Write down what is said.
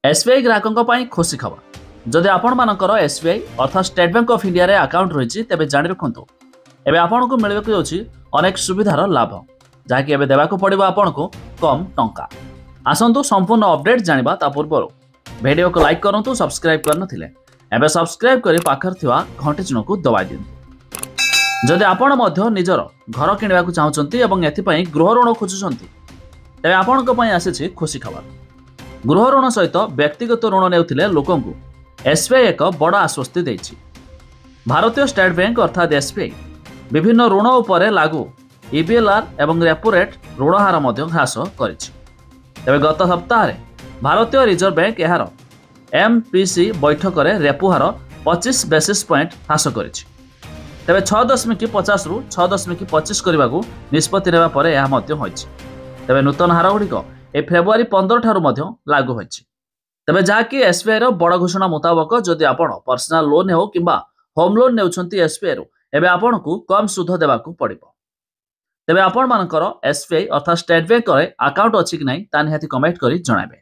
SBI ग्राहकों ପାଇଁ ଖୁସି ଖବର। ଯଦି ଆପଣମାନଙ୍କର ଏସ୍ବିଆଇ ଅର୍ଥାତ୍ ଷ୍ଟେଟ୍ ବ୍ୟାଙ୍କ ଅଫ୍ ଇଣ୍ଡିଆରେ ଆକାଉଣ୍ଟ ରହିଛି ତେବେ ଜାଣି ରଖନ୍ତୁ ଏବେ ଆପଣଙ୍କୁ ମିଳିବାକୁ ଯାଉଛି ଅନେକ ସୁବିଧାର ଲାଭ, ଯାହାକି ଏବେ ଦେବାକୁ ପଡ଼ିବ ଆପଣଙ୍କୁ କମ୍ ଟଙ୍କା। ଆସନ୍ତୁ ସମ୍ପୂର୍ଣ୍ଣ ଅପଡେଟ୍ ଜାଣିବା। ତା ପୂର୍ବରୁ ଭିଡ଼ିଓକୁ ଲାଇକ୍ କରନ୍ତୁ, ସବସ୍କ୍ରାଇବ୍ କରିନଥିଲେ ଏବେ ସବସ୍କ୍ରାଇବ୍ କରି ପାଖରେ ଥିବା ଘଣ୍ଟି ଚିହ୍ନକୁ ଦବାଇ ଦିଅନ୍ତୁ। ଯଦି ଆପଣ ମଧ୍ୟ ନିଜର ଘର କିଣିବାକୁ ଚାହୁଁଛନ୍ତି ଏବଂ ଏଥିପାଇଁ ଗୃହ ଋଣ ଖୋଜୁଛନ୍ତି ତେବେ ଆପଣଙ୍କ ପାଇଁ ଆସିଛି ଖୁସି ଖବର। ଗୃହ ଋଣ ସହିତ ବ୍ୟକ୍ତିଗତ ଋଣ ନେଉଥିଲେ ଲୋକଙ୍କୁ ଏସ୍ବିଆଇ ଏକ ବଡ଼ ଆଶ୍ୱସ୍ତି ଦେଇଛି। ଭାରତୀୟ ଷ୍ଟେଟ୍ ବ୍ୟାଙ୍କ ଅର୍ଥାତ୍ ଏସ୍ବିଆଇ ବିଭିନ୍ନ ଋଣ ଉପରେ ଲାଗୁ ଇବିଏଲ୍ଆର୍ ଏବଂ ରେପୋ ରେଟ୍ ଋଣ ହାର ମଧ୍ୟ ହ୍ରାସ କରିଛି। ତେବେ ଗତ ସପ୍ତାହରେ ଭାରତୀୟ ରିଜର୍ଭ ବ୍ୟାଙ୍କ ଏହାର MPC ବୈଠକରେ ରେପୋ ହାର 25 ବେସିସ୍ ପଏଣ୍ଟ ହ୍ରାସ କରିଛି। ତେବେ 6.50ରୁ 6.25 କରିବାକୁ ନିଷ୍ପତ୍ତି ନେବା ପରେ ଏହା ମଧ୍ୟ ହୋଇଛି। ତେବେ ନୂତନ ହାରଗୁଡ଼ିକ ଏ ଫେବୃଆରୀ 15 ଠାରୁ ମଧ୍ୟ ଲାଗୁ ହୋଇଛି। ତେବେ ଯାହାକି ଏସ୍ବିଆଇର ବଡ଼ ଘୋଷଣା ମୁତାବକ ଯଦି ଆପଣ ପର୍ସନାଲ ଲୋନ୍ ହେଉ କିମ୍ବା ହୋମ୍ ଲୋନ୍ ନେଉଛନ୍ତି ଏସ୍ବିଆଇରୁ ଏବେ ଆପଣଙ୍କୁ କମ୍ ସୁଧ ଦେବାକୁ ପଡ଼ିବ। ତେବେ ଆପଣମାନଙ୍କର ଏସ୍ବିଆଇ ଅର୍ଥାତ୍ ଷ୍ଟେଟ୍ ବ୍ୟାଙ୍କରେ ଆକାଉଣ୍ଟ ଅଛି କି ନାହିଁ ତାହା ନିହାତି କମେଣ୍ଟ କରି ଜଣାଇବେ।